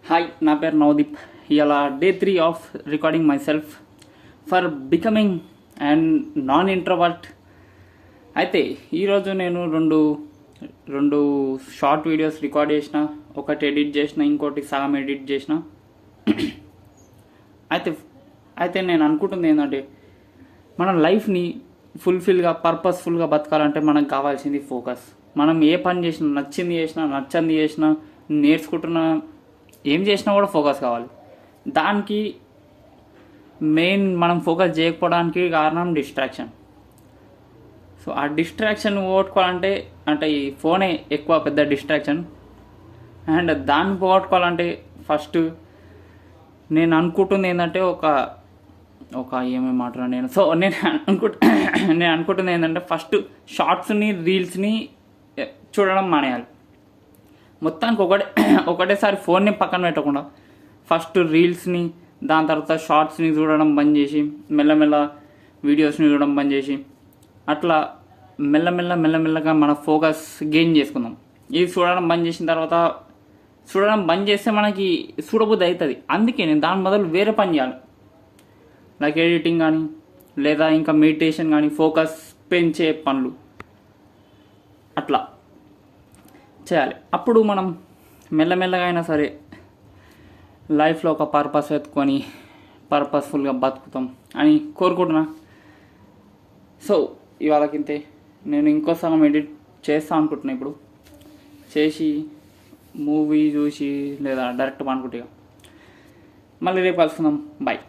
Hi, నా పేరు నవదీప్. ఇలా day 3 of recording my self for becoming and non introvert. అయితే ఈరోజు నేను రెండు షార్ట్ వీడియోస్ రికార్డ్ చేసిన, ఒకటి ఎడిట్ చేసిన, ఇంకోటి సగం ఎడిట్ చేసిన. అయితే నేను అనుకుంటుంది ఏంటంటే, మన లైఫ్ని ఫుల్ఫిల్గా పర్పస్ఫుల్గా బతకాలంటే మనకు కావాల్సింది ఫోకస్. మనం ఏ పని చేసినా, నచ్చింది చేసినా, నచ్చంది చేసినా, నేర్చుకుంటున్నా, ఏం చేసినా కూడా ఫోకస్ కావాలి. దానికి మెయిన్ మనం ఫోకస్ చేయకపోవడానికి కారణం డిస్ట్రాక్షన్. సో ఆ డిస్ట్రాక్షన్ పోగొట్టుకోవాలంటే ఈ ఫోనే ఎక్కువ పెద్ద డిస్ట్రాక్షన్. అండ్ దాన్ని పోగొట్టుకోవాలంటే ఫస్ట్ నేను అనుకుంటుంది ఏంటంటే ఏమేమి మాట్లాడాను నేను. సో నేను అనుకుంటుంది ఏంటంటే ఫస్ట్ షార్ట్స్ని, రీల్స్ని చూడడం మానేయాలి. మొత్తానికి ఒకటేసారి ఫోన్ని పక్కన పెట్టకుండా ఫస్ట్ రీల్స్ని, దాని తర్వాత షార్ట్స్ని చూడడం బంద్ చేసి, మెల్లమెల్ల వీడియోస్ని చూడడం బంద్ చేసి, అట్లా మెల్లమెల్లగా మన ఫోకస్ గెయిన్ చేసుకుందాం. ఇది చూడడం బంద్ చేసిన తర్వాత, చూడడం బంద్ చేస్తే మనకి చూడబుద్ధి అవుతుంది. అందుకే నేను దాని బదులు వేరే పని చేయాలి, లైక్ ఎడిటింగ్ కానీ, లేదా ఇంకా మెడిటేషన్ కానీ, ఫోకస్ పెంచే పనులు అట్లా చేయాలి. అప్పుడు మనం మెల్లమెల్లగా అయినా సరే లైఫ్లో ఒక పర్పస్ ఎత్తుకొని పర్పస్ఫుల్గా బతుకుతాం అని కోరుకుంటున్నా. సో ఇవాళకింతే. నేను ఇంకో సగం ఎడిట్ చేస్తా అనుకుంటున్నా. ఇప్పుడు చేసి మూవీ చూసి లేదా డైరెక్ట్ అనుకుంటే మళ్ళీ రేపు కలుసుకుందాం. బాయ్.